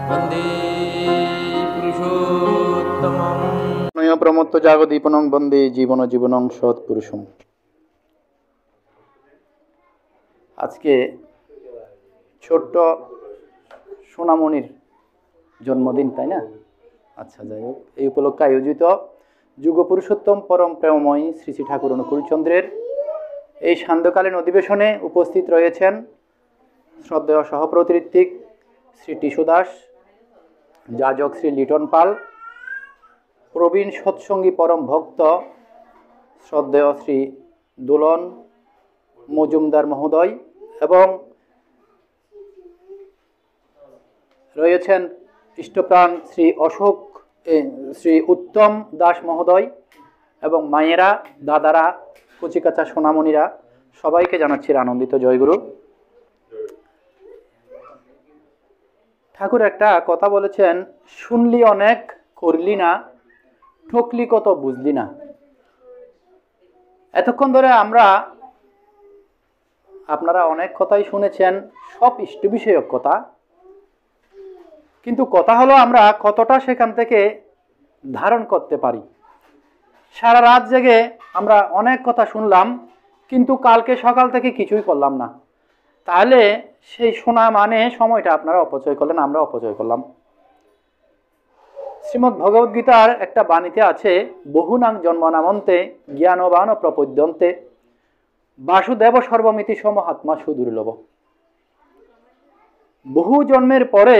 वन्दे पुरुषोत्तमम् নয় প্রমত্ত জাগদীপনং বন্দে জীবন জীবনং সৎপুরুষম। আজকে ছোট্ট সোনামণির জন্মদিন, তাই না? আচ্ছা, যাই হোক, এই উপলক্ষে আয়োজিত যুগ পুরুষোত্তম পরম প্রেমময় শ্রী শ্রী ঠাকুর অনুকূলচন্দ্রের এই সান্ধ্যকালীন অধিবেশনে উপস্থিত রয়েছেন শ্রদ্ধেয় সহপ্রতিরিত্বিক শ্রী টিসু দাস, যাজক শ্রী লিটন পাল, প্রবীণ সৎসঙ্গী পরম ভক্ত শ্রদ্ধেয় শ্রী দোলন মজুমদার মহোদয়, এবং রয়েছেন ইষ্টপ্রাণ শ্রী শ্রী উত্তম দাস মহোদয়, এবং মায়েরা, দাদারা, কচিকাচা সোনামণিরা, সবাইকে জানাচ্ছি আনন্দিত জয়গুরু। ঠাকুর একটা কথা বলেছেন, শুনলি অনেক করলি না, ঠকলি কত বুঝলি না। এতক্ষণ ধরে আপনারা অনেক কথাই শুনেছেন, সব ইষ্ট বিষয়ক কথা, কিন্তু কথা হলো আমরা কতটা সেখান থেকে ধারণ করতে পারি। সারা রাত জেগে আমরা অনেক কথা শুনলাম, কিন্তু কালকে সকাল থেকে কিছুই করলাম না, তাহলে সেই শোনা মানে সময়টা আপনারা অপচয় করলেন, আমরা অপচয় করলাম। শ্রীমদ্ ভগবদ গীতার একটা বাণীতে আছে, বহুনাং জন্মনামন্তে জ্ঞানবান প্রপদ্যন্তে বাসুদেব সর্বমিতি সমহাত্মা সুদুর্লভ। বহু জন্মের পরে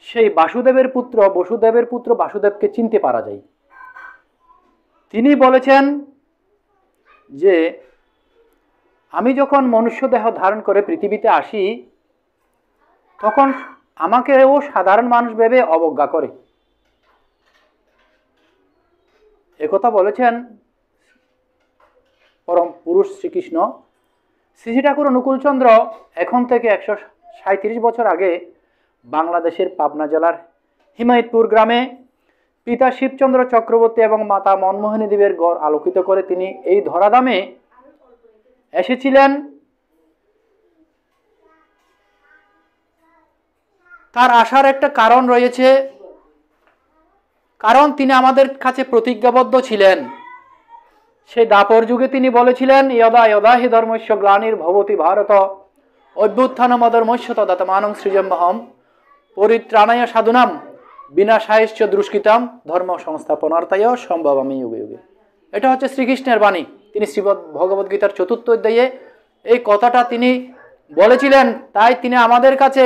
সেই বসুদেবের পুত্র বাসুদেবকে চিনতে পারা যায়। তিনি বলেছেন যে আমি যখন মনুষ্য দেহ ধারণ করে পৃথিবীতে আসি, তখন আমাকেও সাধারণ মানুষ ভেবে অবজ্ঞা করে। একথা বলেছেন পরম পুরুষ শ্রীকৃষ্ণ। শ্রী শ্রী ঠাকুর অনুকূলচন্দ্র এখন থেকে 137 বছর আগে বাংলাদেশের পাবনা জেলার হিমায়তপুর গ্রামে পিতা শিবচন্দ্র চক্রবর্তী এবং মাতা মনমোহিনী দেবীর গড় আলোকিত করে তিনি এই ধরাধামে এসেছিলেন। তার আসার একটা কারণ রয়েছে, কারণ তিনি আমাদের কাছে প্রতিজ্ঞাবদ্ধ ছিলেন। সেই দাপর যুগে তিনি বলেছিলেন, যদা যদা হি ধর্মস্য গ্লানির ভবতি ভারত অভ্যুত্থানমধর্মস্য তদাত্মানং সৃজম্যহম পরিত্রাণায় সাধুনাম বিনাশায়শ্চ দুষ্কৃতাম ধর্ম সংস্থাপনার্থায় সম্ভবামি যুগে যুগে। এটা হচ্ছে শ্রীকৃষ্ণের বাণী। তিনি শ্রীমদ্ ভগবদ গীতার 4th অধ্যায়ে এই কথাটা তিনি বলেছিলেন। তাই তিনি আমাদের কাছে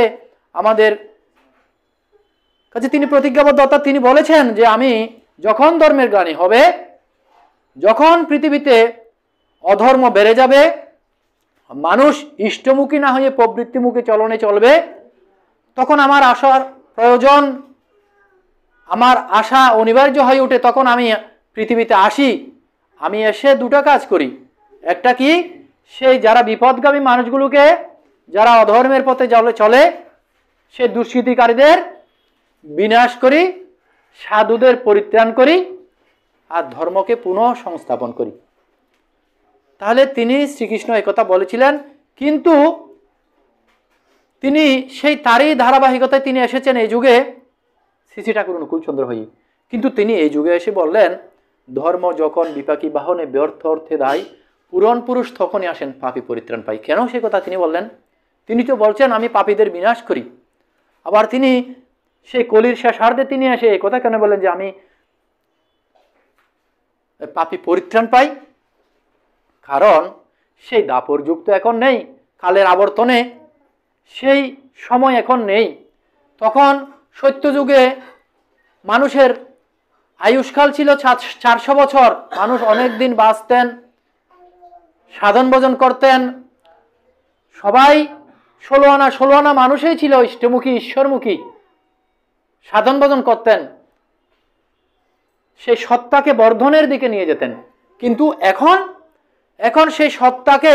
তিনি প্রতিজ্ঞাবদ্ধ, অর্থাৎ তিনি বলেছেন যে আমি যখন ধর্মের গ্লানি হবে, যখন পৃথিবীতে অধর্ম বেড়ে যাবে, মানুষ ইষ্টমুখী না হয়ে প্রবৃত্তিমুখী চলনে চলবে, তখন আমার আসার প্রয়োজন, আমার আসা অনিবার্য হয়ে ওঠে। তখন আমি পৃথিবীতে আসি, আমি এসে দুটো কাজ করি। একটা কি, সেই যারা বিপদগামী মানুষগুলোকে, যারা অধর্মের পথে চলে, সে দুষ্কৃতিকারীদের বিনাশ করি, সাধুদের পরিত্রাণ করি, আর ধর্মকে পুনঃ সংস্থাপন করি। তাহলে তিনি শ্রীকৃষ্ণ একথা বলেছিলেন, কিন্তু তিনি সেই তারই ধারাবাহিকতায় তিনি এসেছেন এই যুগে শ্রী শ্রী ঠাকুর অনুকূলচন্দ্র হয়ে। কিন্তু তিনি এই যুগে এসে বললেন, ধর্ম যখন বিপাকী বাহনে ব্যর্থ অর্থে দায়, পুরন পুরুষ তখনই আসেন পাপী পরিত্রাণ পাই। কেন সে কথা তিনি বললেন? তিনি তো বলছেন আমি পাপীদের বিনাশ করি। আবার তিনি সেই কলির শেষার্ধে তিনি এসে এই কথা কেন বললেন যে আমি পাপী পরিত্রাণ পাই? কারণ সেই দাপর যুগ তো এখন নেই, কালের আবর্তনে সেই সময় এখন নেই। তখন সত্যযুগে মানুষের আয়ুষ্কাল ছিল 400 বছর, মানুষ অনেক দিন বাঁচতেন, সাধন ভজন করতেন, সবাই 16 আনা মানুষই ছিল ইষ্টমুখী, ঈশ্বরমুখী, সাধন ভজন করতেন, সেই সত্তাকে বর্ধনের দিকে নিয়ে যেতেন। কিন্তু এখন সেই সত্তাকে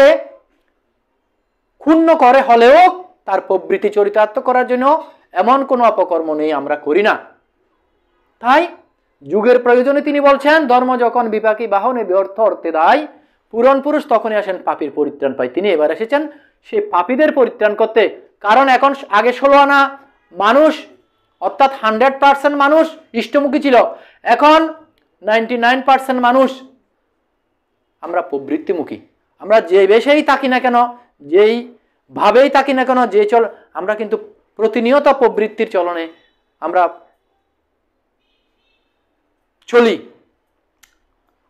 ক্ষুণ্ণ করে হলেও তার প্রবৃত্তি চরিতার্থ করার জন্য এমন কোনো অপকর্ম নেই, আমরা করি না। তাই যুগের প্রয়োজনে তিনি বলছেন, ধর্ম যখন বিপাকী বাহনে ব্যর্থ অর্থে দায়, পুরন পুরুষ তখনই আসেন পাপীর পরিত্রাণ পায়। তিনি এবার এসেছেন সেই পাপীদের পরিত্রাণ করতে। কারণ এখন আগে 16 আনা মানুষ অর্থাৎ 100% মানুষ ইষ্টমুখী ছিল, এখন 99% মানুষ আমরা প্রবৃত্তিমুখী। আমরা যে বেশেই থাকি না কেন, যেই ভাবেই থাকি না কেন, যে আমরা কিন্তু প্রতিনিয়ত প্রবৃত্তির চলনে আমরা চলি।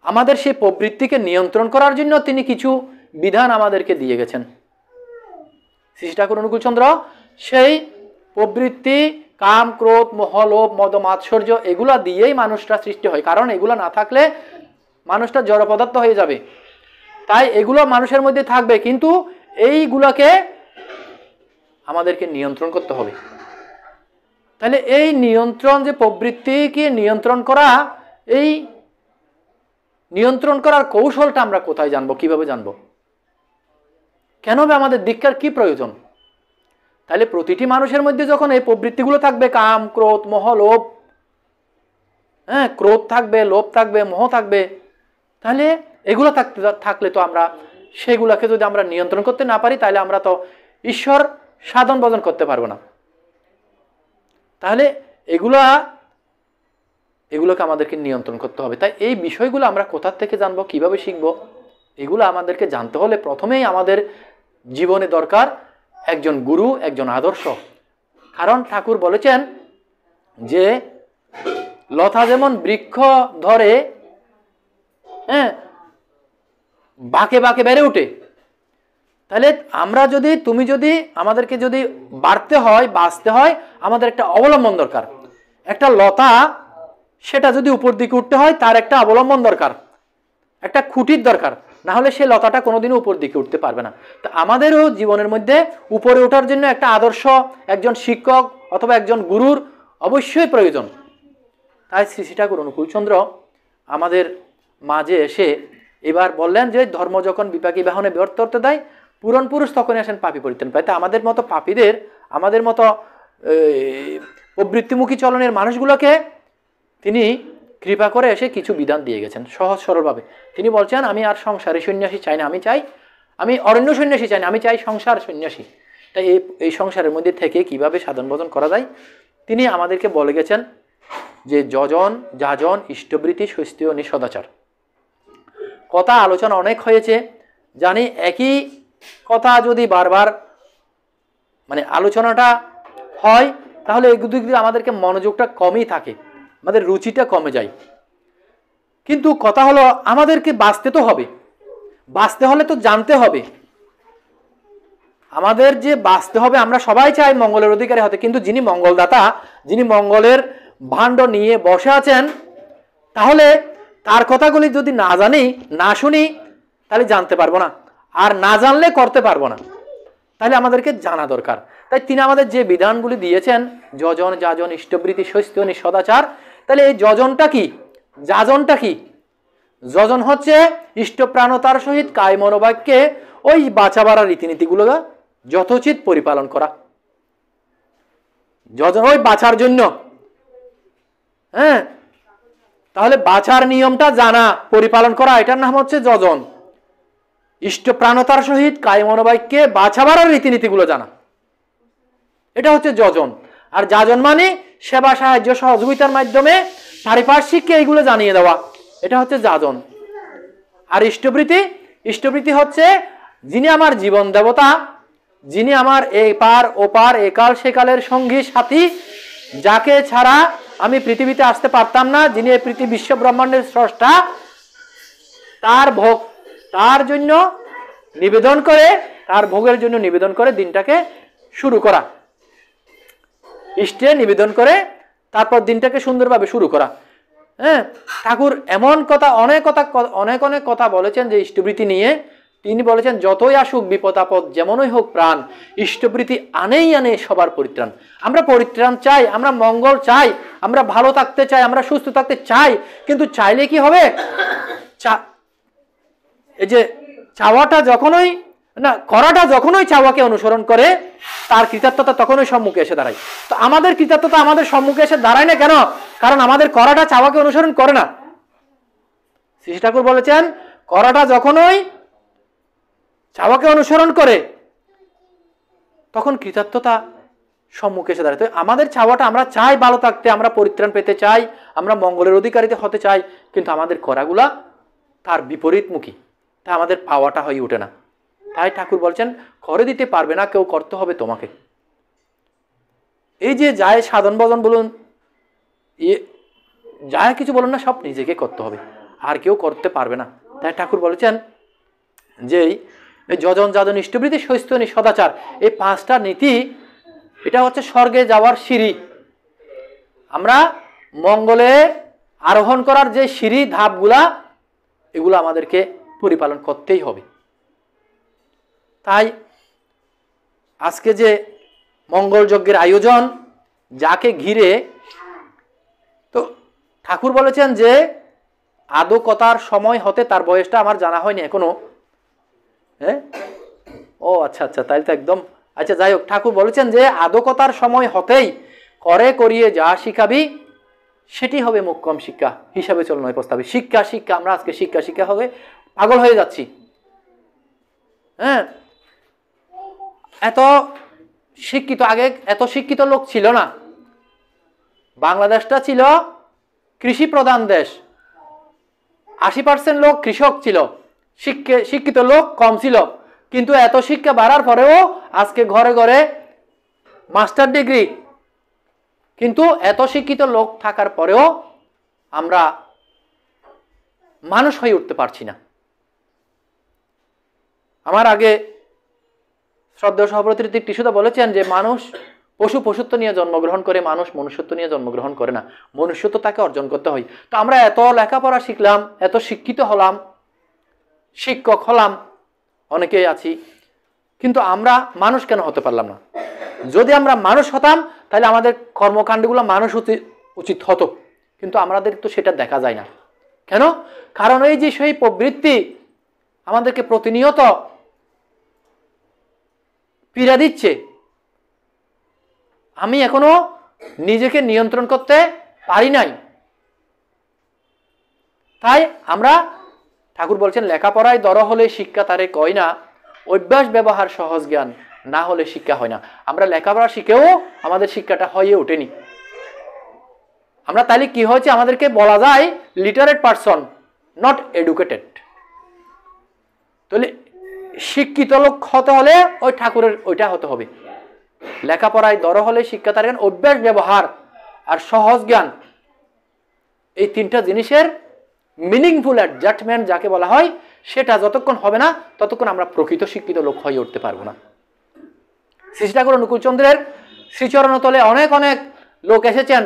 আমাদের সেই প্রবৃত্তিকে নিয়ন্ত্রণ করার জন্য তিনি কিছু বিধান আমাদেরকে দিয়ে গেছেন। শ্রী ঠাকুর অনুকূলচন্দ্র সেই প্রবৃত্তি, কাম, ক্রোধ, মোহ, লোভ, মদ, মাৎসর্য এগুলা দিয়েই মানুষটা সৃষ্টি হয়, কারণ এগুলা না থাকলে মানুষটা জড় পদার্থ হয়ে যাবে। তাই এগুলো মানুষের মধ্যে থাকবে, কিন্তু এইগুলাকে আমাদেরকে নিয়ন্ত্রণ করতে হবে। তাহলে এই নিয়ন্ত্রণ, যে প্রবৃত্তিকে নিয়ন্ত্রণ করা, এই নিয়ন্ত্রণ করার কৌশলটা আমরা কোথায় জানবো, কিভাবে জানবো, কেন আমাদের দীক্ষার কি প্রয়োজন? তাহলে প্রতিটি মানুষের মধ্যে যখন এই প্রবৃত্তিগুলো থাকবে, কাম, ক্রোধ, মোহ, লোভ, ক্রোধ থাকবে, লোভ থাকবে, মোহ থাকবে, তাহলে এগুলো থাকলে তো আমরা সেগুলোকে যদি আমরা নিয়ন্ত্রণ করতে না পারি, তাহলে আমরা তো ঈশ্বর সাধন ভজন করতে পারবো না। তাহলে এগুলোকে আমাদেরকে নিয়ন্ত্রণ করতে হবে। তাই এই বিষয়গুলো আমরা কোথা থেকে জানবো, কিভাবে শিখবো, এগুলো আমাদেরকে জানতে হলে প্রথমেই আমাদের জীবনে দরকার একজন গুরু, একজন আদর্শ। কারণ ঠাকুর বলেছেন যে লতা যেমন বৃক্ষ ধরে বাঁকে বাঁকে বেড়ে ওঠে, তাহলে আমরা যদি, তুমি যদি, আমাদেরকে যদি বাড়তে হয়, বাঁচতে হয়, আমাদের একটা অবলম্বন দরকার। একটা লতা, সেটা যদি উপর দিকে উঠতে হয়, তার একটা অবলম্বন দরকার, একটা খুঁটির দরকার, না হলে সেই লতাটা কোনোদিনও উপর দিকে উঠতে পারবে না। তা আমাদেরও জীবনের মধ্যে উপরে ওঠার জন্য একটা আদর্শ, একজন শিক্ষক অথবা একজন গুরুর অবশ্যই প্রয়োজন। তাই শ্রী শ্রী ঠাকুর অনুকূলচন্দ্র আমাদের মাঝে এসে এবার বললেন যে ধর্ম যখন বিপাকী বাহনে ব্যর্থ করতে দেয়, পুরন পুরুষ তখনই আসেন পাপী পরিত্রাণ পায়। তা আমাদের মতো পাপীদের, আমাদের মতো প্রবৃত্তিমুখী চলনের মানুষগুলোকে তিনি কৃপা করে এসে কিছু বিধান দিয়ে গেছেন সহজ সরলভাবে। তিনি বলছেন, আমি আর সংসারী সন্ন্যাসী চাই না, আমি অরণ্য সন্ন্যাসী চাই না, আমি চাই সংসার সন্ন্যাসী। তাই এই সংসারের মধ্যে থেকে কিভাবে সাধন ভজন করা যায় তিনি আমাদেরকে বলে গেছেন যে যজন, যাজন, ইষ্টবৃত্তি, স্বস্তীয়, নিঃসদাচার। কথা আলোচনা অনেক হয়েছে, জানি একই কথা যদি বারবার আলোচনাটা হয়, তাহলে এগুলো আমাদেরকে মনোযোগটা কমই থাকে, আমাদের রুচিটা কমে যায়। কিন্তু কথা হলো আমাদেরকে বাঁচতে তো হবে, বাঁচতে হলে তো জানতে হবে। আমাদের যে বাঁচতে হবে, আমরা সবাই চাই মঙ্গলের অধিকারী হতে, কিন্তু যিনি মঙ্গলদাতা, যিনি মঙ্গলের ভাণ্ড নিয়ে বসে আছেন, তাহলে তার কথাগুলি যদি না জানি, না শুনি, তাহলে জানতে পারবো না, আর না জানলে করতে পারবো না। তাহলে আমাদেরকে জানা দরকার। তাই তিনি আমাদের যে বিধানগুলি দিয়েছেন, যজন, যাজন, ইষ্টবৃত্তি, স্বস্তীয়, নিঃসদাচার, তাহলে এই যজনটা কি, যাজনটা কি? যজন হচ্ছে ইষ্টপ্রাণতার সহিত কায় মনোবাক্যে ওই বাঁচা বাড়ার রীতিনীতিগুলো যথোচিত পরিপালন করা। যজন ওই বাঁচার জন্য, তাহলে বাঁচার নিয়মটা জানা, পরিপালন করা, এটার নাম হচ্ছে যজন। ইষ্টপ্রাণতার সহিত কায় মনোবাক্যে বাঁচা বাড়ার রীতিনীতিগুলো জানা, এটা হচ্ছে যজন। আর যাজন মানে সেবা, সাহায্য, সহযোগিতার মাধ্যমে পারিপার্শ্বিককে এইগুলো জানিয়ে দেওয়া, এটা হচ্ছে যাজন। আর ইষ্টবৃত্তি হচ্ছে যিনি আমার জীবন দেবতা, যিনি আমার এপার ওপার, একাল সেকালের সঙ্গী সাথী, যাকে ছাড়া আমি পৃথিবীতে আসতে পারতাম না, যিনি এই পৃথিবী বিশ্ব ব্রহ্মাণ্ডের স্রষ্টা, তার ভোগ, তার জন্য নিবেদন করে, তার ভোগের জন্য নিবেদন করে দিনটাকে শুরু করা, ইষ্টে নিবেদন করে তারপর দিনটাকে সুন্দরভাবে শুরু করা। ঠাকুর এমন কথা, অনেক কথা বলেছেন যে ইষ্টবৃত্তি নিয়ে। তিনি বলেছেন, যতই আসুক বিপদ আপদ, যেমনই হোক প্রাণ, ইষ্টবৃত্তি আনেই আনে সবার পরিত্রাণ। আমরা পরিত্রাণ চাই, আমরা মঙ্গল চাই, আমরা ভালো থাকতে চাই, আমরা সুস্থ থাকতে চাই, কিন্তু চাইলে কি হবে? এই যে চাওয়াটা যখনই না, করাটা যখনই চাওয়াকে অনুসরণ করে, তার কৃতার্থতা তখনই সম্মুখে এসে দাঁড়ায়। তো আমাদের কৃতার্থতা আমাদের সম্মুখে এসে দাঁড়ায় না কেন? কারণ আমাদের করাটা চাওয়াকে অনুসরণ করে না। শ্রী ঠাকুর বলেছেন, করাটা যখনই চাওয়াকে অনুসরণ করে, তখন কৃতার্থতা সম্মুখে এসে দাঁড়ায়। আমাদের চাওয়াটা, আমরা চাই ভালো থাকতে, আমরা পরিত্রাণ পেতে চাই, আমরা মঙ্গলের অধিকারীতে হতে চাই, কিন্তু আমাদের করাগুলা তার বিপরীতমুখী, তা আমাদের পাওয়াটা হয়ে ওঠে না। তাই ঠাকুর বলছেন করে দিতে পারবে না কেউ, করতে হবে তোমাকে। এই যে যায় সাধন ভজন বলুন, যায় কিছু বলুন না, সব নিজেকে করতে হবে, আর কেউ করতে পারবে না। তাই ঠাকুর বলেছেন যে যজন যাজন ইষ্টবৃত্তি সৈস্তনী সদাচার, এই 5টা নীতি, এটা হচ্ছে স্বর্গে যাওয়ার সিঁড়ি। আমরা মঙ্গলে আরোহণ করার যে সিঁড়ি ধাপগুলা, এগুলো আমাদেরকে পরিপালন করতেই হবে। তাই আজকে যে মঙ্গল যজ্ঞের আয়োজন, যাকে ঘিরে, তো ঠাকুর বলেছেন যে আদৌ কথার সময় হতে, তার বয়সটা আমার জানা হয়নি এখনো, হ্যাঁ, ও আচ্ছা আচ্ছা, তাই তো একদম, আচ্ছা যাই হোক, ঠাকুর বলেছেন যে আদৌ কথার সময় হতেই করে করিয়ে যা শিখাবি সেটি হবে মোক্ষম শিক্ষা, হিসাবে চল নয় প্রস্তাবে। শিক্ষা শিক্ষা, আমরা আজকে শিক্ষা শিক্ষা হবে পাগল হয়ে যাচ্ছি। হ্যাঁ, এত শিক্ষিত, আগে এত শিক্ষিত লোক ছিল না। বাংলাদেশটা ছিল কৃষি প্রধান দেশ, 80% লোক কৃষক ছিল, শিক্ষিত লোক কম ছিল। কিন্তু এত শিক্ষা বাড়ার পরেও আজকে ঘরে ঘরে মাস্টার ডিগ্রি, কিন্তু এত শিক্ষিত লোক থাকার পরেও আমরা মানুষ হয়ে উঠতে পারছি না। আমার আগে শ্রদ্ধেয় সভাপতি টিসুদা বলেছেন যে মানুষ পশুত্ব নিয়ে জন্মগ্রহণ করে, মানুষ মনুষ্যত্ব নিয়ে জন্মগ্রহণ করে না, মনুষ্যত্ব তাকে অর্জন করতে হয়। তো আমরা এত লেখাপড়া শিখলাম, এত শিক্ষিত হলাম, শিক্ষক হলাম, অনেকেই আছি, কিন্তু আমরা মানুষ কেন হতে পারলাম না? যদি আমরা মানুষ হতাম তাহলে আমাদের কর্মকাণ্ডগুলো মানুষ উচিত হতো, কিন্তু আমাদের তো সেটা দেখা যায় না। কেন? কারণ এই যে সেই প্রবৃত্তি আমাদেরকে প্রতিনিয়ত পীড়া দিচ্ছে, আমি এখনো নিজেকে নিয়ন্ত্রণ করতে পারি নাই। তাই আমরা, ঠাকুর বলছেন লেখাপড়ায় দর হলে শিক্ষা তারে কয় না, অভ্যাস ব্যবহার সহজ জ্ঞান না হলে শিক্ষা হয় না। আমরা লেখাপড়া শিখেও আমাদের শিক্ষাটা হয়ে ওঠেনি। আমরা তাহলে কি হয়েছে, আমাদেরকে বলা যায় লিটারেট পারসন, নট এডুকেটেড। তাহলে শিক্ষিত লোক হতে হলে ওই ঠাকুরের ওইটা হতে হবে, লেখাপড়ায় দর হলে শিক্ষা তার জ্ঞান, অভ্যাস ব্যবহার আর সহজ জ্ঞান, এই 3টা জিনিসের মিনিংফুল অ্যাডজাস্টমেন্ট যাকে বলা হয়, সেটা যতক্ষণ হবে না ততক্ষণ আমরা প্রকৃত শিক্ষিত লোক হয়ে উঠতে পারবো না। শ্রী ঠাকুর অনুকূলচন্দ্রের শ্রীচরণতলে অনেক অনেক লোক এসেছেন,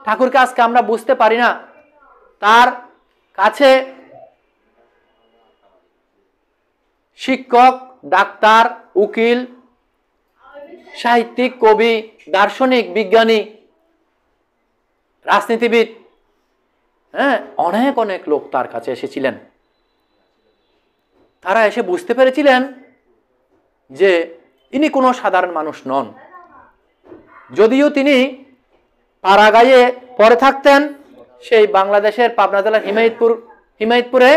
ঠাকুরকে আজকে আমরা বুঝতে পারি না। তার কাছে শিক্ষক, ডাক্তার, উকিল, সাহিত্যিক, কবি, দার্শনিক, বিজ্ঞানী, রাজনীতিবিদ, হ্যাঁ, অনেক অনেক লোক তার কাছে এসেছিলেন। তারা এসে বুঝতে পেরেছিলেন যে ইনি কোনো সাধারণ মানুষ নন। যদিও তিনি পাড়াগাঁয়ে পড়ে থাকতেন, সেই বাংলাদেশের পাবনা জেলার হিমায়তপুরে,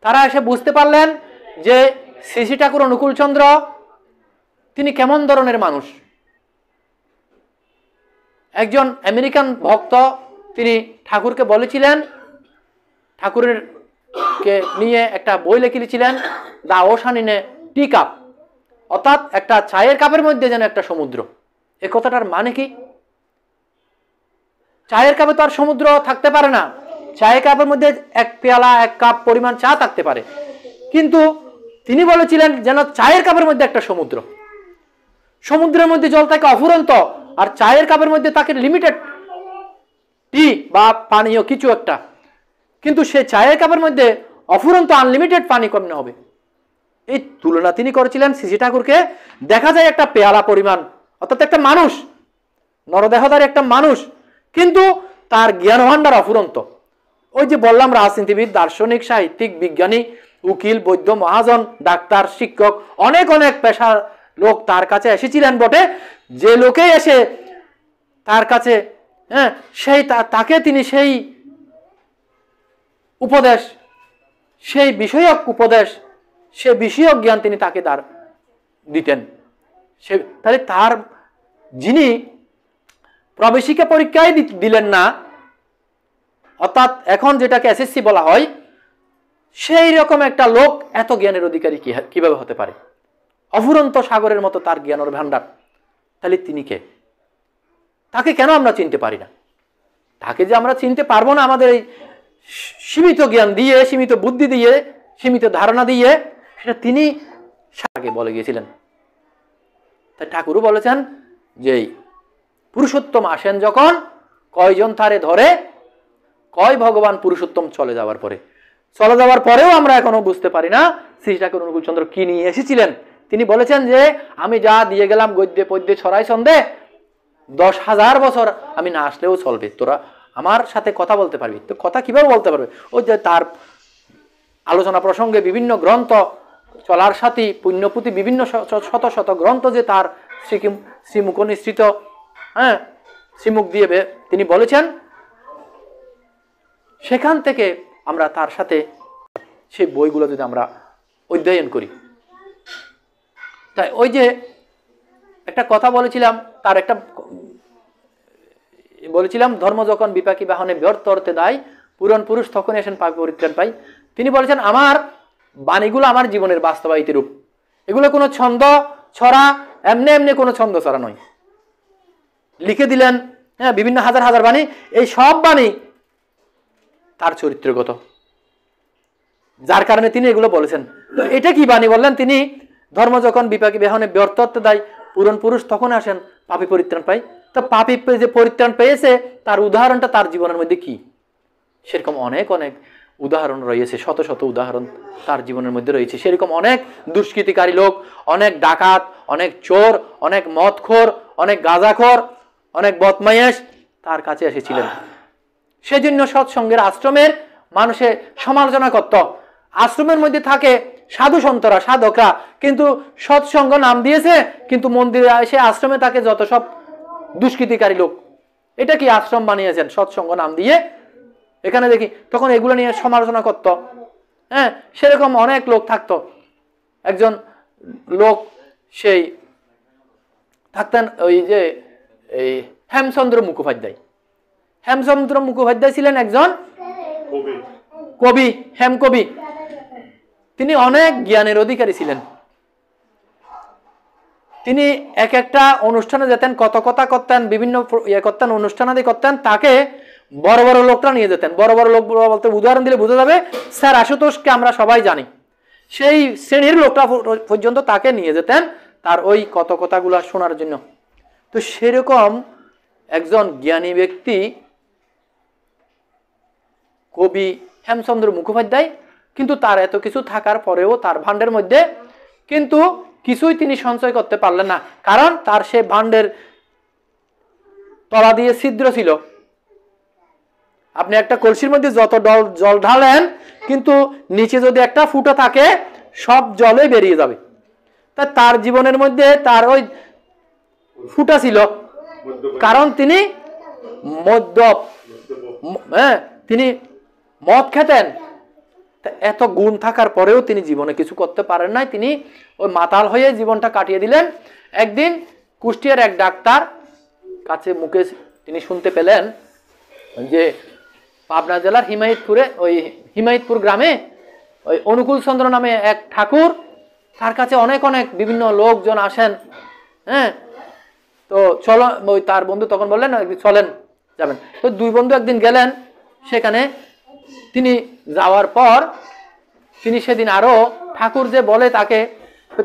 তারা এসে বুঝতে পারলেন যে শ্রী ঠাকুর অনুকূলচন্দ্র তিনি কেমন ধরনের মানুষ। একজন আমেরিকান ভক্ত, তিনি ঠাকুরকে বলেছিলেন, ঠাকুরের কে নিয়ে একটা বই লিখেছিলেন, the ocean in a T cup, অর্থাৎ একটা চায়ের কাপের মধ্যে যেন একটা সমুদ্র। এ কথাটার মানে কি? চায়ের কাপে তো আর সমুদ্র থাকতে পারে না, চায়ের কাপের মধ্যে এক পেয়ালা, এক কাপ পরিমাণ চা থাকতে পারে, কিন্তু তিনি বলেছিলেন যেন চায়ের কাপের মধ্যে একটা সমুদ্র। সমুদ্রের মধ্যে জল থাকে অফুরন্ত, আর চায়ের কাপের মধ্যে থাকে লিমিটেড টি বা পানীয় কিছু একটা, কিন্তু সে চায়ের কাপের মধ্যে অফুরন্ত আনলিমিটেড পানি কেমনে হবে? এই তুলনা তিনি করেছিলেন শ্রী ঠাকুরকে। দেখা যায় একটা পেয়ালা পরিমাণ, অর্থাৎ একটা মানুষ, নরদেহধারী একটা মানুষ, কিন্তু তার জ্ঞান ভাণ্ডার অফুরন্ত। ওই যে বললাম, রাজনীতিবিদ, দার্শনিক, সাহিত্যিক, বিজ্ঞানী, উকিল, বৈদ্য, মহাজন, ডাক্তার, শিক্ষক, অনেক অনেক পেশার লোক তার কাছে এসেছিলেন বটে। যে লোকে এসে তার কাছে, হ্যাঁ, সেই তাকে তিনি সেই উপদেশ, সেই বিষয়ক উপদেশ, সে বিষয়ক জ্ঞান তিনি তাকে দিতেন। সে তাহলে তার যিনি প্রবেশিকা পরীক্ষায় দিলেন না, অর্থাৎ এখন যেটাকে এসএসসি বলা হয়, সেই রকম একটা লোক এত জ্ঞানের অধিকারী কিভাবে হতে পারে? অফুরন্ত সাগরের মতো তার জ্ঞানের ভান্ডার। তাহলে তিনি কে? তাকে কেন আমরা চিনতে পারি না? তাকে যে আমরা চিনতে পারবো না আমাদের এই সীমিত জ্ঞান দিয়ে, সীমিত বুদ্ধি দিয়ে, সীমিত ধারণা দিয়ে, সেটা তিনি আগে বলে গিয়েছিলেন। তাই ঠাকুরও বলেছেন যে পুরুষোত্তম আসেন যখন, কয়জন তারে ধরে, কয় ভগবান পুরুষোত্তম চলে যাওয়ার পরে। চলে যাওয়ার পরেও আমরা এখনো বুঝতে পারি না শ্রী ঠাকুর অনুকূলচন্দ্র কি নিয়ে এসেছিলেন। তিনি বলেছেন যে আমি যা দিয়ে গেলাম গদ্যে পদ্যে ছড়াই ছন্দে, 10,000 বছর আমি না আসলেও চলবে, তোরা আমার সাথে কথা বলতে পারবি। তো কথা কিভাবে বলতে পারবে? ওই যে তার আলোচনা প্রসঙ্গে বিভিন্ন গ্রন্থ, চলার সাথী, পুণ্যপুতি, বিভিন্ন শত শত গ্রন্থ যে তার শ্রীমুখ নিঃসৃত, হ্যাঁ, শ্রীমুখ দিয়ে তিনি বলেছেন, সেখান থেকে আমরা তার সাথে সেই বইগুলো যদি আমরা অধ্যয়ন করি। তাই ওই যে একটা কথা বলেছিলাম, তার একটা বলেছিলাম, ধর্ম যখন বিপাকী বাহনে ব্যর্থ অর্থে দায়, পুরন পুরুষ তখন এসেন পাপী পরিত্রাণ পাই। তিনি বলেছেন আমার বাণীগুলো আমার জীবনের বাস্তবায়িত রূপ। এগুলো কোনো ছন্দ ছড়া, এমনি এমনি কোনো ছন্দ ছড়া নয়। লিখে দিলেন, হ্যাঁ, বিভিন্ন হাজার হাজার বাণী, এই সব বাণী তার চরিত্রগত, যার কারণে তিনি এগুলো বলেছেন। তো এটা কি বাণী বললেন তিনি? ধর্ম যখন বিপাকী বাহনে ব্যর্থ অর্থে দায়, পুরন পুরুষ তখন আসেন পাপী পরিত্রাণ পাই। তো পাপী যে পরিত্রাণ পেয়েছে তার উদাহরণটা তার জীবনের মধ্যে কি? সেরকম অনেক অনেক উদাহরণ রয়েছে, শত শত উদাহরণ তার জীবনের মধ্যে রয়েছে। সেরকম অনেক দুষ্কৃতিকারী লোক, অনেক ডাকাত, অনেক চোর, অনেক মদখোর, অনেক গাঁজাখোর, অনেক বদমাইশ তার কাছে এসেছিলেন। সেজন্য সৎসঙ্গের আশ্রমের মানুষে সমালোচনা করত। আশ্রমের মধ্যে থাকে সাধু সন্তরা, সাধকরা, কিন্তু সৎসঙ্গ নাম দিয়েছে, কিন্তু মন্দিরে এসে আশ্রমে থাকে যত সব দুষ্কৃতিকারী লোক। এটা কি আশ্রম বানিয়েছেন সৎসঙ্গ নাম দিয়ে? এখানে দেখি তখন এগুলো নিয়ে সমালোচনা করত। হ্যাঁ, সেরকম অনেক লোক থাকতো। একজন লোক সেই থাকতেন, ওই যে এই হেমচন্দ্র মুখোপাধ্যায়। হেমচন্দ্র মুখোপাধ্যায় ছিলেন একজন কবি, হেমকবি। তিনি অনেক জ্ঞানের অধিকারী ছিলেন। তিনি এক একটা অনুষ্ঠানে যেতেন, কত কথা করতেন, বিভিন্ন করতেন, অনুষ্ঠানাদি করতেন, তাকে বড় বড় লোকরা নিয়ে যেতেন। বড় বড় লোক বলতে উদাহরণ দিলে বোঝা যাবে, স্যার আশুতোষকে আমরা সবাই জানি, সেই শ্রেণীর লোকটা পর্যন্ত তাকে নিয়ে যেতেন তার ওই কত কথাগুলো শোনার জন্য। তো সেরকম একজন জ্ঞানী ব্যক্তি কবি হেমচন্দ্র মুখোপাধ্যায়, কিন্তু তার এত কিছু থাকার পরেও তার ভাণ্ডের মধ্যে কিন্তু কিছুই তিনি সঞ্চয় করতে পারলেন না, কারণ তার সে ভাণ্ডের তলা দিয়ে ছিদ্র ছিল। আপনি একটা কলসির মধ্যে যত জল ঢালেন, কিন্তু নিচে যদি একটা ফুটো থাকে সব জলে বেরিয়ে যাবে। তা তার জীবনের মধ্যে তার ওই ফুটা ছিল, কারণ তিনি হ্যাঁ, তিনি মদ খেতেন। এত গুণ থাকার পরেও তিনি জীবনে কিছু করতে পারেন নাই। তিনি ওই মাতাল হয়ে জীবনটা কাটিয়ে দিলেন। একদিন কুষ্টিয়ার এক ডাক্তার কাছে মুখে তিনি শুনতে পেলেন যে পাবনা জেলার হিমায়তপুরে, ওই হিমায়তপুর গ্রামে ওই অনুকূলচন্দ্র নামে এক ঠাকুর, তার কাছে অনেক অনেক বিভিন্ন লোকজন আসেন। হ্যাঁ, তো চলো, ওই তার বন্ধু তখন বললেন চলেন যাবেন। তো দুই বন্ধু একদিন গেলেন সেখানে। তিনি যাওয়ার পর তিনি সেদিন আরো ঠাকুর যে বলে তাকে,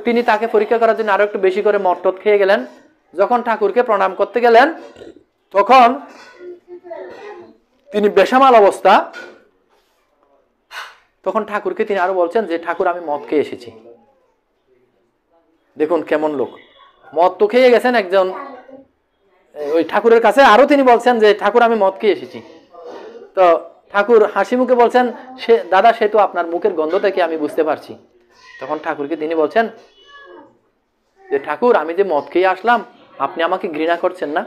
তিনি তাকে পরীক্ষা করার জন্য আরো একটু বেশি করে মদ টদ খেয়ে গেলেন। যখন ঠাকুরকে প্রণাম করতে গেলেন তখন তিনি বেসামাল অবস্থা। তখন ঠাকুরকে তিনি আরো বলছেন যে ঠাকুর আমি মদ খেয়ে এসেছি। দেখুন কেমন লোক, মদ তো খেয়ে গেছেন একজন ওই ঠাকুরের কাছে, আরো তিনি বলছেন যে ঠাকুর আমি মদ খেয়ে এসেছি। তো ঠাকুর হাসি মুখে বলছেন, সে দাদা সে তো আপনার মুখের গন্ধ থেকে আমি বুঝতে পারছি। তখন ঠাকুরকে তিনি বলছেন যে ঠাকুর আমি যে মদ খেয়ে আসলাম, আপনি আমাকে ঘৃণা করছেন না?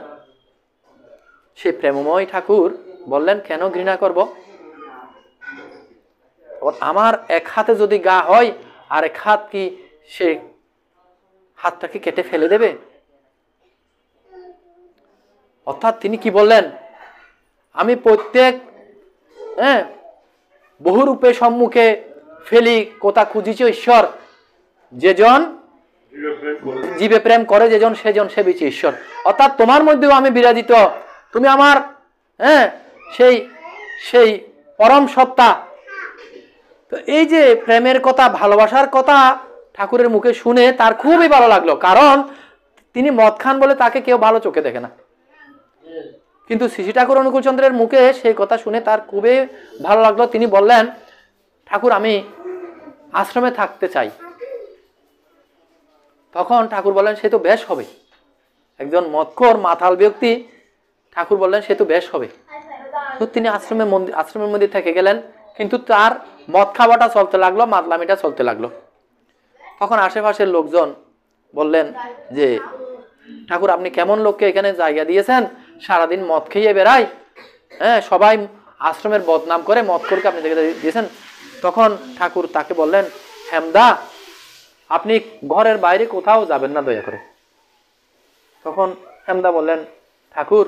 সে প্রেমময় ঠাকুর বললেন কেন ঘৃণা করব? আমার এক হাতে যদি গা হয় আর এক হাত কি সে হাতটাকে কেটে ফেলে দেবে? অর্থাৎ তিনি কি বললেন, আমি প্রত্যেক বহুরূপে সম্মুখে ফেলি কথা খুঁজিছে ঈশ্বর, যেজন জীবে প্রেম করে যেজন সেজন সেবিছে ঈশ্বর। অর্থাৎ তোমার মধ্যেও আমি বিরাজিত, তুমি আমার সেই সেই পরম সত্তা। তো এই যে প্রেমের কথা, ভালোবাসার কথা ঠাকুরের মুখে শুনে তার খুবই ভালো লাগলো, কারণ তিনি মদ খান বলে তাকে কেউ ভালো চোখে দেখে না। কিন্তু শ্রী ঠাকুর অনুকূল চন্দ্রের মুখে সেই কথা শুনে তার খুবই ভালো লাগলো। তিনি বললেন, ঠাকুর আমি আশ্রমে থাকতে চাই। তখন ঠাকুর বললেন, সে তো বেশ হবে। একজন মদখোর মাতাল ব্যক্তি, ঠাকুর বললেন সে তো বেশ হবে। তো তিনি আশ্রমের মধ্যে থেকে গেলেন, কিন্তু তার মদ খাওয়াটা চলতে লাগলো, মাতলামিটা চলতে লাগলো। তখন আশেপাশের লোকজন বললেন যে, ঠাকুর আপনি কেমন লোককে এখানে জায়গা দিয়েছেন, সারাদিন মদ খেয়ে বেড়ায়, সবাই আশ্রমের বদনাম করে, মদখোরকে আপনি দিয়েছেন। তখন ঠাকুর তাকে বললেন, হেমদা আপনি ঘরের বাইরে কোথাও যাবেন না দয়া করে। তখন হেমদা বললেন, ঠাকুর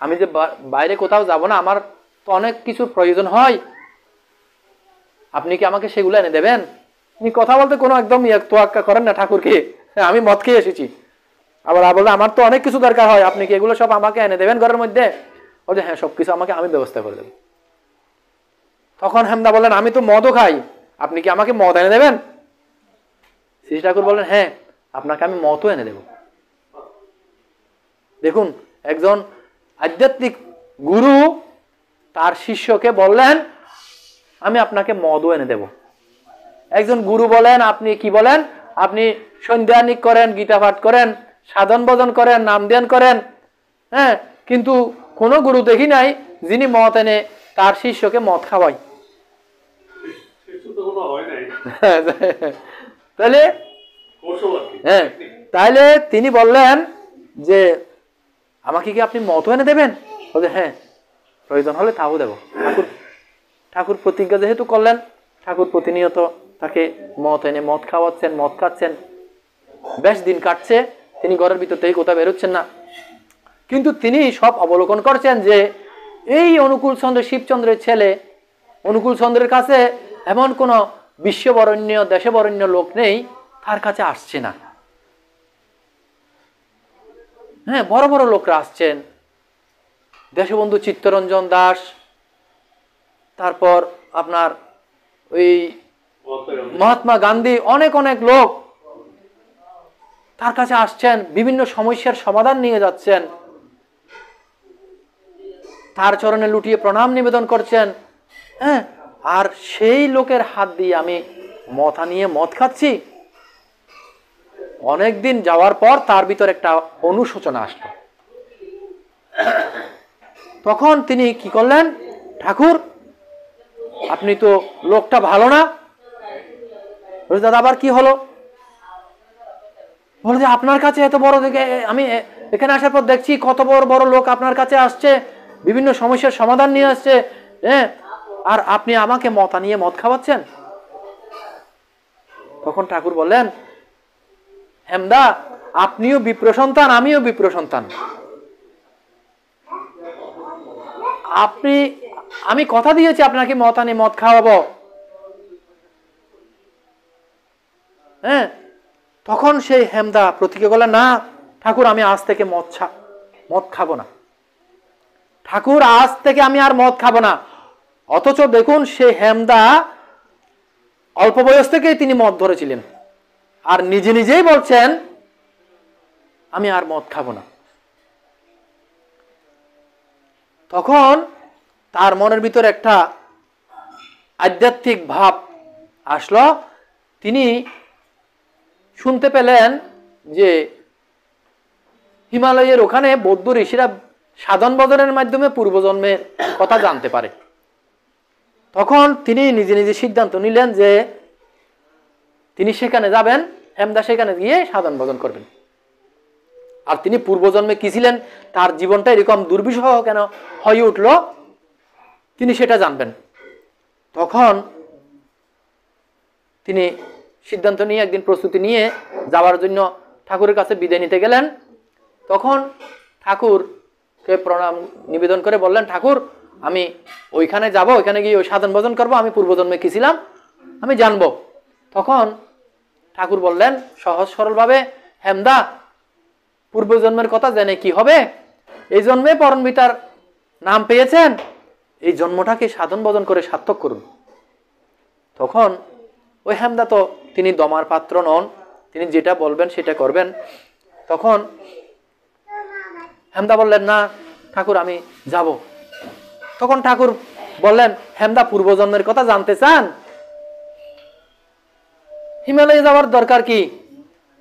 আমি যে বাইরে কোথাও যাব না, আমার তো অনেক কিছুর প্রয়োজন হয়, আপনি কি আমাকে সেগুলো এনে দেবেন? তিনি কথা বলতে কোনো একদম তোয়াক্কা করেন না ঠাকুরকে, আমি মদ খেয়ে এসেছি, আবার বললে আমার তো অনেক কিছু দরকার হয়, আপনি কি এগুলো সব আমাকে এনে দেবেন ঘরের মধ্যে? বলছে হ্যাঁ সবকিছু আমাকে আমি ব্যবস্থা করে দেব। তখন হেমদা বললেন, আমি তো মদও খাই, আপনি কি আমাকে মদ এনে দেবেন? শ্রী ঠাকুর বললেন, হ্যাঁ আপনাকে আমি মদও এনে দেব। দেখুন, একজন আধ্যাত্মিক গুরু তার শিষ্যকে বললেন, আমি আপনাকে মদও এনে দেব। একজন গুরু বলেন, আপনি কি বলেন, আপনি সন্ধ্যানিক করেন, গীতা পাঠ করেন, সাধন ভজন করেন, নাম ধ্যান করেন, কিন্তু কোনো গুরু দেখি নাই যিনি মদ এনে তার শিষ্যকে মদ খাওয়ায়। তাহলে তাহলে তিনি বললেন যে, আমাকে কি আপনি মদও এনে দেবেন? বলছে হ্যাঁ প্রয়োজন হলে তাও দেব। ঠাকুর প্রতিজ্ঞা যেহেতু করলেন, ঠাকুর প্রতিনিয়ত তাকে মদ এনে মদ খাওয়াচ্ছেন, মদ খাচ্ছেন, বেশ দিন কাটছে, তিনি ঘরের ভিতর থেকে কোথাও বেরোচ্ছেন না। কিন্তু তিনি সব অবলোকন করছেন যে এই অনুকূল চন্দ্র, শিবচন্দ্রের ছেলে অনুকূল চন্দ্রের কাছে এমন কোনো বিশ্ববরণ্য, দেশবরণ্য লোক নেই, তার কাছে আসছে না। হ্যাঁ, বড় বড় লোকরা আসছেন, দেশবন্ধু চিত্তরঞ্জন দাস, তারপর আপনার ওই মহাত্মা গান্ধী, অনেক অনেক লোক তার কাছে আসছেন, বিভিন্ন সমস্যার সমাধান নিয়ে যাচ্ছেন, তার চরণে লুটিয়ে প্রণাম নিবেদন করছেন। হ্যাঁ, আর সেই লোকের হাত দিয়ে আমি মথা নিয়ে মদ খাচ্ছি। অনেকদিন যাওয়ার পর তার ভিতর একটা অনুশোচনা আসলো। তখন তিনি কি করলেন, ঠাকুর আপনি তো লোকটা ভালো না। দাদা আবার কি হলো? বলে যে আপনার কাছে এত বড় দেখে, আমি এখানে আসার পর দেখছি কত বড় বড় লোক আপনার কাছে আসছে, বিভিন্ন সমস্যার সমাধান নিয়ে আসছে, আর আপনি আমাকে মতা নিয়ে মদ খাওয়াচ্ছেন। তখন ঠাকুর বললেন, হেমদা আপনিও বিপ্র সন্তান, আমিও বিপ্র সন্তান। আমি কথা দিয়েছি আপনাকে মতা নিয়ে মদ খাওয়াবো। হ্যাঁ, তখন সেই হেমদা প্রতিজ্ঞা করলেন, না ঠাকুর আমি আজ থেকে মদ খাবো না, ঠাকুর আজ থেকে আমি আর মদ খাবো না। অথচ দেখুন সেই হেমদা অল্প বয়স থেকেই তিনি মদ ধরেছিলেন, আর নিজে নিজেই বলছেন আমি আর মদ খাবো না। তখন তার মনের ভিতর একটা আধ্যাত্মিক ভাব আসলো। তিনি শুনতে পেলেন যে হিমালয়ের ওখানে বৌদ্ধ ঋষিরা সাধন ভজনের মাধ্যমে পূর্বজন্মের কথা জানতে পারে। তখন তিনি নিজে নিজে সিদ্ধান্ত নিলেন যে তিনি সেখানে যাবেন, হেমদা সেখানে গিয়ে সাধন ভজন করবেন। আর তিনি পূর্বজন্মে কি ছিলেন, তার জীবনটা এরকম দুর্বিষহ কেন হয়ে উঠল, তিনি সেটা জানবেন। তখন তিনি সিদ্ধান্ত নিয়ে একদিন প্রস্তুতি নিয়ে যাওয়ার জন্য ঠাকুরের কাছে বিদায় নিতে গেলেন। তখন ঠাকুর কে প্রণাম নিবেদন করে বললেন, ঠাকুর আমি ওইখানে যাব, ওইখানে গিয়ে ওই সাধন ভজন করবো, আমি পূর্বজন্মে কি ছিলাম আমি জানবো। তখন ঠাকুর বললেন সহজ সরলভাবে, হেমদা পূর্বজন্মের কথা জেনে কি হবে, এই জন্মে পরমপিতার নাম পেয়েছেন, এই জন্মটাকে সাধন ভজন করে সার্থক করুন। তখন ওই হেমদা তো তিনি দমার পাত্র নন, তিনি যেটা বলবেন সেটা করবেন। তখন হেমদা বললেন, না ঠাকুর আমি যাব। তখন ঠাকুর বললেন, হেমদা পূর্বজন্মের কথা জানতে চান? হিমালয়ে যাওয়ার দরকার কি?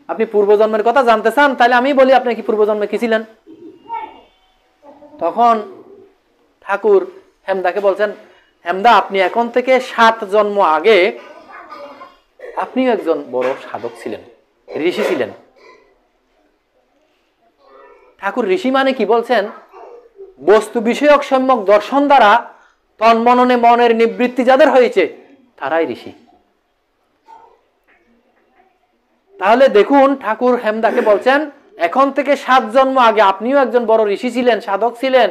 আপনি পূর্বজন্মের কথা জানতে চান, তাহলে আমি বলি আপনি কি পূর্বজন্মে কি ছিলেন? তখন ঠাকুর হেমদাকে বলছেন, হেমদা আপনি এখন থেকে 7 জন্ম আগে আপনিও একজন বড় সাধক ছিলেন, ঋষি ছিলেন। ঠাকুর ঋষি মানে কি বলছেন? বস্তু বিষয়ক সম্যক দর্শন দ্বারা তন্মননে মনের নিবৃত্তি যাদের হয়েছে তারাই ঋষি। তাহলে দেখুন ঠাকুর হেমদাকে বলছেন, এখন থেকে 7 জন্ম আগে আপনিও একজন বড় ঋষি ছিলেন, সাধক ছিলেন।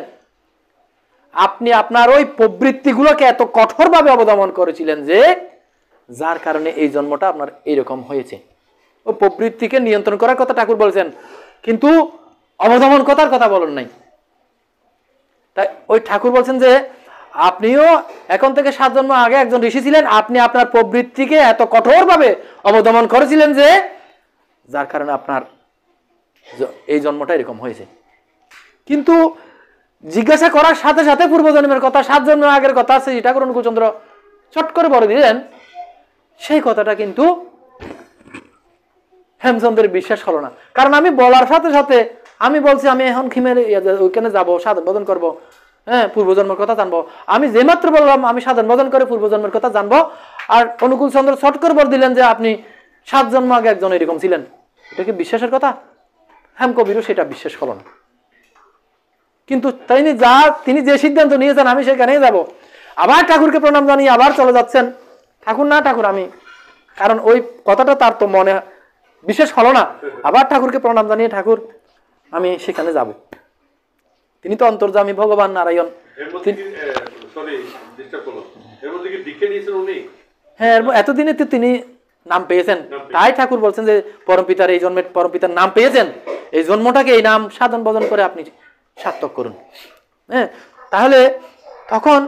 আপনি আপনার ওই প্রবৃত্তিগুলোকে এত কঠোরভাবে অবদমন করেছিলেন যে যার কারণে এই জন্মটা আপনার এইরকম হয়েছে। ও প্রবৃত্তিকে নিয়ন্ত্রণ করার কথা ঠাকুর বলছেন, কিন্তু অবদমন করার কথা বলেন নাই। তাই ওই ঠাকুর বলছেন যে আপনিও এখন থেকে 7 জন্ম আগে একজন ঋষি ছিলেন, আপনি আপনার প্রবৃত্তিকে এত কঠোরভাবে অবদমন করেছিলেন যে যার কারণে আপনার এই জন্মটা এরকম হয়েছে। কিন্তু জিজ্ঞাসা করার সাথে সাথে পূর্বজন্মের কথা, 7 জন্ম আগের কথা আছে ঠাকুর অনুকূলচন্দ্র চট করে বলে দিলেন, সেই কথাটা কিন্তু হেমচন্দ্রের বিশ্বাস হলো না। কারণ আমি বলার সাথে সাথে আমি বলছি আমি এখন ওইখানে যাবো, সাধন ভজন করবো, হ্যাঁ পূর্বজন্মের কথা জানবো। আমি যে মাত্র বললাম আমি সাধন ভজন করে পূর্বজন্মের কথা জানবো, আর অনুকূলচন্দ্র চট করে বলে দিলেন যে আপনি 7 জন্ম আগে একজন এরকম ছিলেন। এটা কি বিশ্বাসের কথা? হেমকবিরও সেটা বিশ্বাস হলো না। কিন্তু তিনি যে সিদ্ধান্ত নিয়েছেন আমি সেখানেই যাব। আবার ঠাকুরকে প্রণাম জানিয়ে আবার চলে যাচ্ছেন। ঠাকুর না ঠাকুর আমি, কারণ ওই কথাটা তার তো মনে বিশেষ হলো না। আবার ঠাকুরকে প্রণাম জানিয়ে, ঠাকুর আমি সেখানে যাব। তিনি তো অন্তর্যামী ভগবান নারায়ণ। হ্যাঁ, এতদিনে তো তিনি নাম পেয়েছেন, তাই ঠাকুর বলছেন যে পরমপিতার এই জন্মের পরমপিতার নাম পেয়েছেন, এই জন্মটাকে এই নাম সাধন ভজন করে আপনি সার্থক করুন। হ্যাঁ, তাহলে তখন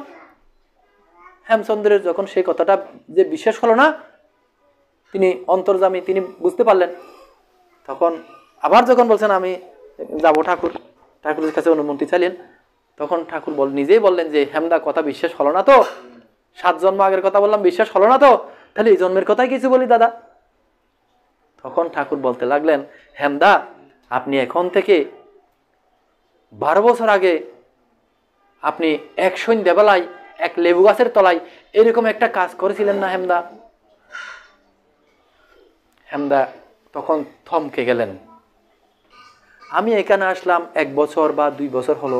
হেমচন্দ্রের যখন সেই কথাটা যে বিশ্বাস হলো না, তিনি অন্তর্যামী, তিনি বুঝতে পারলেন। তখন আবার যখন বলছেন আমি যাব ঠাকুরের কাছে অনুমতি চাইলেন, তখন ঠাকুর নিজেই বললেন যে হেমদা কথা বিশ্বাস হলো না তো, 7 জন্ম আগের কথা বললাম বিশ্বাস হলো না তো, তাহলে এই জন্মের কথাই কিছু বলি দাদা। তখন ঠাকুর বলতে লাগলেন, হেমদা আপনি এখন থেকে 12 বছর আগে আপনি এক সন্ধ্যাবেলায় এক লেবু গাছের তলায় এরকম একটা কাজ করেছিলেন না হেমদা? হেমদা তখন থমকে গেলেন। আমি এখানে আসলাম 1 বছর বা 2 বছর হলো,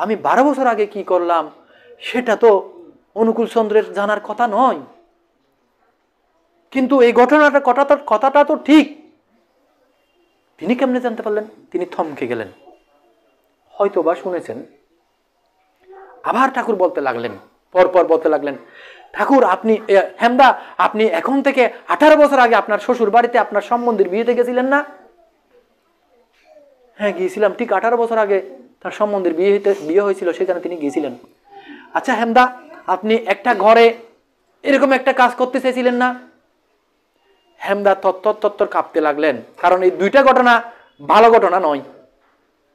আমি 12 বছর আগে কি করলাম সেটা তো অনুকূলচন্দ্রের জানার কথা নয়। কিন্তু এই কথাটা তো ঠিক, তিনি কেমনে জানতে পারলেন? তিনি থমকে গেলেন, হয়তো বা শুনেছেন। আবার ঠাকুর বলতে লাগলেন, পরপর বলতে লাগলেন, ঠাকুর আপনি হেমদা আপনি এখন থেকে 18 বছর আগে আপনার শ্বশুর বাড়িতে আপনার সম্বন্ধীর বিয়েতে গেছিলেন না? হ্যাঁ গিয়েছিলাম, ঠিক 18 বছর আগে তার সম্বন্ধীর বিয়ে হয়েছিল, সেখানে তিনি গিয়েছিলেন। আচ্ছা হেমদা আপনি একটা ঘরে এরকম একটা কাজ করতে চেয়েছিলেন না? হেমদা তত্তর কাঁপতে লাগলেন, কারণ এই 2টা ঘটনা ভালো ঘটনা নয়,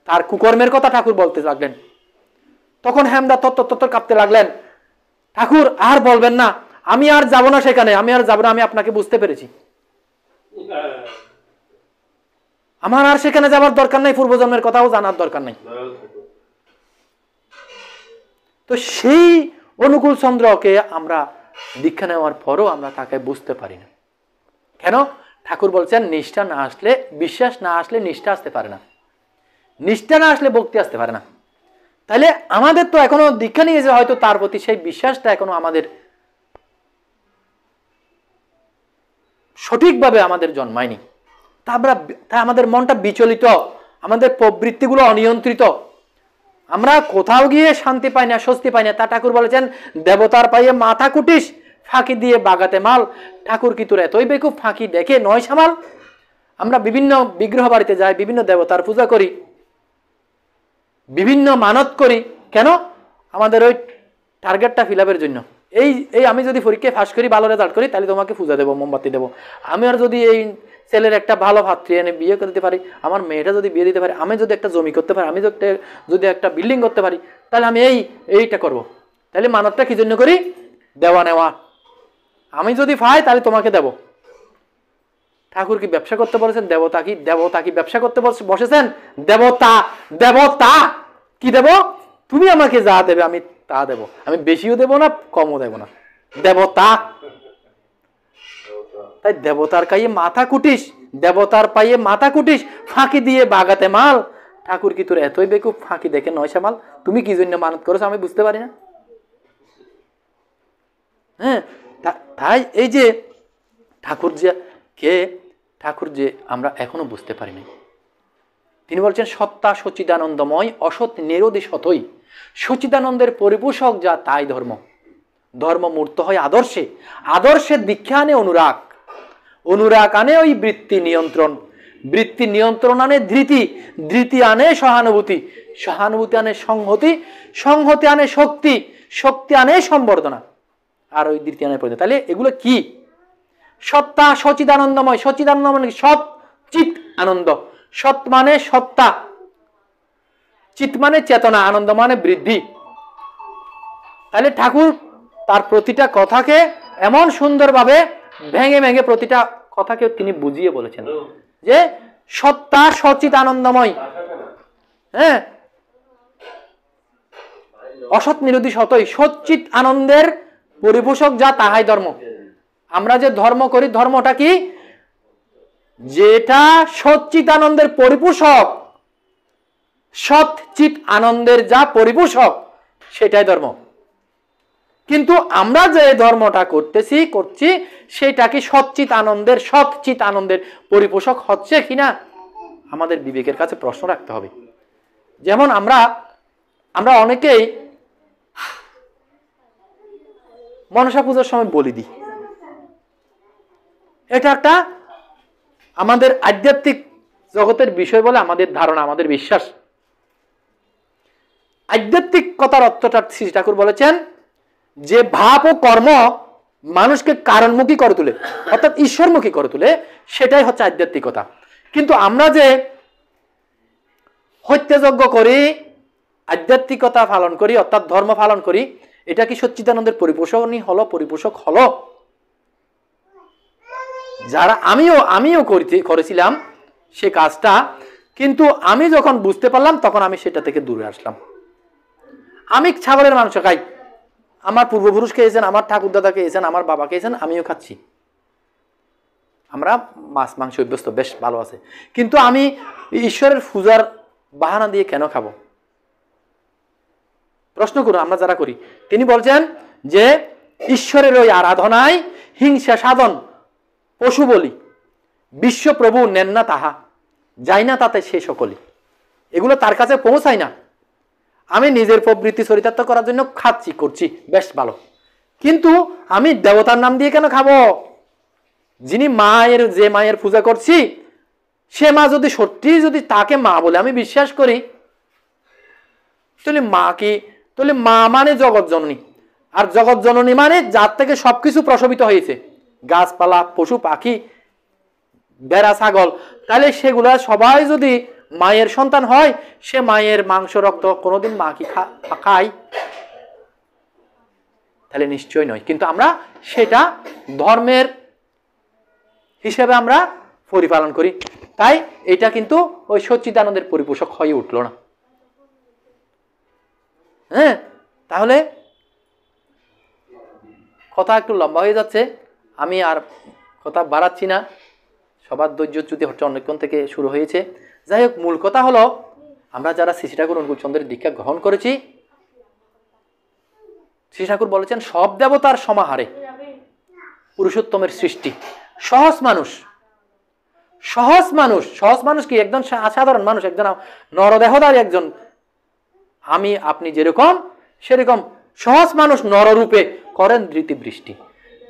তার কুকর্মের কথা ঠাকুর বলতে লাগলেন। তখন হেমদা তত্তর কাঁপতে লাগলেন, ঠাকুর আর বলবেন না, আমি আর যাব না সেখানে, আমি আর যাব না, আমি আপনাকে বুঝতে পেরেছি, আমার আর সেখানে যাবার দরকার নাই, পূর্বজন্মের কথাও জানার দরকার নাই। তো সেই অনুকূলচন্দ্রকে আমরা দীক্ষা নেওয়ার পরও আমরা তাকে বুঝতে পারি না। কেন? ঠাকুর বলছেন নিষ্ঠা না আসলে, বিশ্বাস না আসলে নিষ্ঠা আসতে পারে না, নিষ্ঠা না আসলে ভক্তি আসতে পারে না। তাহলে আমাদের তো এখনো দীক্ষা নিয়েছে, হয়তো তার প্রতি সেই বিশ্বাসটা এখনো আমাদের সঠিকভাবে আমাদের জন্মায়নি। তাই আমাদের মনটা বিচলিত, আমাদের প্রবৃত্তিগুলো অনিয়ন্ত্রিত, আমরা কোথাও গিয়ে শান্তি পাই না, স্বস্তি পাই না। তা ঠাকুর বলেছেন দেবতার পায়ে মাথা কুটিস, ফাঁকি দিয়ে বাগাতে মাল। ঠাকুর কি তোর এতই বেকুব, ফাঁকি দেখে নয় সামাল? আমরা বিভিন্ন বিগ্রহ বাড়িতে যাই, বিভিন্ন দেবতার পূজা করি, বিভিন্ন মানত করি। কেন? আমাদের ওই টার্গেটটা ফিল আপের জন্য। এই আমি যদি পরীক্ষায় ফাঁস করি, ভালো রেজাল্ট করি, তাহলে তোমাকে পূজা দেবো, মোমবাতি দেবো। আমি আর যদি এই ছেলের একটা ভালো ভাতৃ এনে বিয়ে করে দিতে পারি, আমার মেয়েটা যদি বিয়ে দিতে পারি, আমি যদি একটা জমি করতে পারি, আমি যদি একটা বিল্ডিং করতে পারি, তাহলে আমি এইটা করব। তাহলে মানবটা কি জন্য করি? দেওয়া নেওয়া। আমি যদি পাই তাহলে তোমাকে দেব। ঠাকুর কি ব্যবসা করতে বলেছেন? দেবতা কি ব্যবসা করতে বসেছেন? দেবতা কি দেব? তুমি আমাকে যা দেবে আমি তা দেব। আমি বেশিও দেব না, কমও দেব না। দেবতা। তাই দেবতার পায়ে মাথা কুটিস, দেবতার পায়ে মাথা কুটিস, ফাঁকি দিয়ে বাগাতে মাল। ঠাকুর কি তোর এতই বেকুব, ফাঁকি দেখে নয় সামাল? তুমি কি জন্য মানত করেছো আমি বুঝতে পারি না। হ্যাঁ, তাই এই যে ঠাকুর যে আমরা এখনো বুঝতে পারিনি। তিনি বলছেন সত্তা সচ্চিদানন্দময়, অসৎ নিরোধী সতই। সচ্চিদানন্দের পরিপোষক যা তাই ধর্ম। ধর্ম মূর্ত হয় আদর্শে, আদর্শের দীক্ষা আনে অনুরাগ, অনুরাগ আনে ওই বৃত্তি নিয়ন্ত্রণ, বৃত্তি নিয়ন্ত্রণ আনে ধৃতি, ধৃতি আনে সহানুভূতি, সহানুভূতি আনে সংহতি, সংহতি আনে শক্তি, শক্তি আনে সম্বর্ধনা, আর ওই ধৃতি আনে পরিণতি। তাহলে এগুলো কি? সত্তা সচিদানন্দময়, সচিদানন্দ মানে সৎ চিৎ আনন্দ। সৎ মানে সত্তা, চিৎ মানে চেতনা, আনন্দ মানে বৃদ্ধি। তাহলে ঠাকুর তার প্রতিটা কথাকে এমন সুন্দরভাবে ভেঙে ভেঙে প্রতিটা কথাকে তিনি বুঝিয়ে বলেছেন যে সত্তা সচিত আনন্দময়, হ্যাঁ, অসৎ নিরোধী সতই, সচ্চিত আনন্দের পরিপোষক যা তাহাই ধর্ম। আমরা যে ধর্ম করি, ধর্মটা কি? যেটা সচ্চিত আনন্দের পরিপোষক, সৎচিত আনন্দের যা পরিপোষক, সেটাই ধর্ম। কিন্তু আমরা যে ধর্মটা করছি সেটা কি সচ্চিত আনন্দের পরিপোষক হচ্ছে কিনা আমাদের বিবেকের কাছে প্রশ্ন রাখতে হবে। যেমন আমরা অনেকেই মনসা পূজার সময় বলি দিই, এটা একটা আমাদের আধ্যাত্মিক জগতের বিষয় বলে আমাদের ধারণা, আমাদের বিশ্বাস। আধ্যাত্মিকতার অর্থটা শ্রী ঠাকুর বলেছেন যে ভাব ও কর্ম মানুষকে কারণমুখী করে তোলে, অর্থাৎ ঈশ্বরমুখী করে তোলে, সেটাই হচ্ছে আধ্যাত্মিকতা। কিন্তু আমরা যে হত্যাযজ্ঞ করি, আধ্যাত্মিকতা পালন করি, অর্থাৎ ধর্ম পালন করি, এটা কি সচ্চিদানন্দের পরিপোষক হলো? যারা আমিও করেছিলাম সে কাজটা, কিন্তু আমি যখন বুঝতে পারলাম তখন আমি সেটা থেকে দূরে আসলাম। আমি ছাগলের মাংস খাই, আমার পূর্বপুরুষ খেয়েছেন, আমার ঠাকুরদাদা খেয়েছেন, আমার বাবা খেয়েছেন, আমিও খাচ্ছি। আমরা মাছ মাংস অভ্যস্ত, বেশ ভালো আছে। কিন্তু আমি ঈশ্বরের পূজার বাহানা দিয়ে কেন খাবো? প্রশ্ন করুন আমরা যারা করি। তিনি বলছেন যে ঈশ্বরের ওই আরাধনায় হিংসা সাধন, পশু বলি, বিশ্বপ্রভু নেন না তাহা, যাই না তাতে সে সকলই। এগুলো তার কাছে পৌঁছায় না। আমি নিজের প্রবৃত্তি চরিতার্থ করার জন্য খাচ্ছি, করছি, বেশ ভালো। কিন্তু আমি দেবতার নাম দিয়ে কেন খাবো? যিনি যে মায়ের পূজা করছি, সে মা যদি সত্যি যদি তাকে মা বলে আমি বিশ্বাস করি, তাহলে মা কি? তাহলে মা মানে জগৎ জননী, আর জগৎ জননী মানে যার থেকে সবকিছু প্রসবিত হয়েছে, গাছপালা, পশু পাখি, বেড়া, ছাগল। তাহলে সেগুলা সবাই যদি মায়ের সন্তান হয়, সে মায়ের মাংস রক্ত কোনোদিন মা কি খায়? তাহলে নিশ্চয় নয়। কিন্তু আমরা সেটা ধর্মের হিসেবে আমরা পরিপালন করি, তাই এটা কিন্তু ওই সচ্চিদানন্দের পরিপোষক হয়ে উঠল না। হ্যাঁ, তাহলে কথা একটু লম্বা হয়ে যাচ্ছে, আমি আর কথা বাড়াচ্ছি না। সবার ধৈর্যচ্যুতি হচ্ছে, অনেকক্ষণ থেকে শুরু হয়েছে। যাই হোক, মূল কথা হলো আমরা যারা শ্রী ঠাকুর অনুকূলচন্দ্রের দীক্ষা গ্রহণ করেছি, শ্রী ঠাকুর বলেছেন সব দেবতার সমাহারে পুরুষোত্তমের সৃষ্টি, সহজ মানুষ, সহজ মানুষ কি একজন সাধারণ মানুষ, একজন নরদেহধারী একজন আমি আপনি যেরকম সেরকম সহজ মানুষ নররূপে করেন ঋতুবৃষ্টি।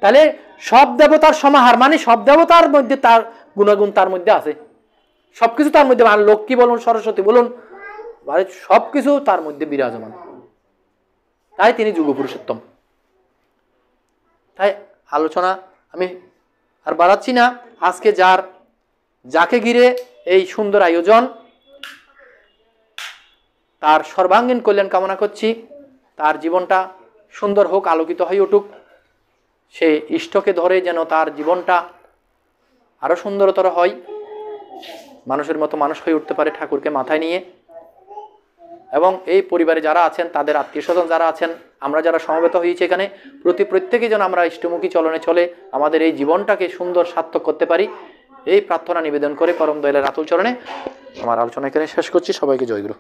তাহলে সব দেবতার সমাহার, মানে সব দেবতার মধ্যে তার গুণাগুণ তার মধ্যে আছে, সবকিছু তার মধ্যে, মানে লক্ষ্মী বলুন, সরস্বতী বলুন, সবকিছু তার মধ্যে বিরাজমান। তাই তিনি যুগ পুরুষোত্তম। তাই আলোচনা আমি আর বাড়াচ্ছি না। আজকে যাকে ঘিরে এই সুন্দর আয়োজন, তার সর্বাঙ্গীন কল্যাণ কামনা করছি। তার জীবনটা সুন্দর হোক, আলোকিত হয়ে উঠুক। সে ইষ্টকে ধরে যেন তার জীবনটা আরো সুন্দরতর হয়, মানুষের মতো মানুষ হয়ে উঠতে পারে ঠাকুরকে মাথায় নিয়ে। এবং এই পরিবারে যারা আছেন, তাদের আত্মীয় স্বজন যারা আছেন, আমরা যারা সমবেত হয়েছি এখানে, প্রত্যেকেই যেন আমরা ইষ্টমুখী চলনে চলে আমাদের এই জীবনটাকে সুন্দর সার্থক করতে পারি, এই প্রার্থনা নিবেদন করে পরম দয়ালের আতুল চরণে আমার আলোচনা এখানে শেষ করছি। সবাইকে জয়গুরু।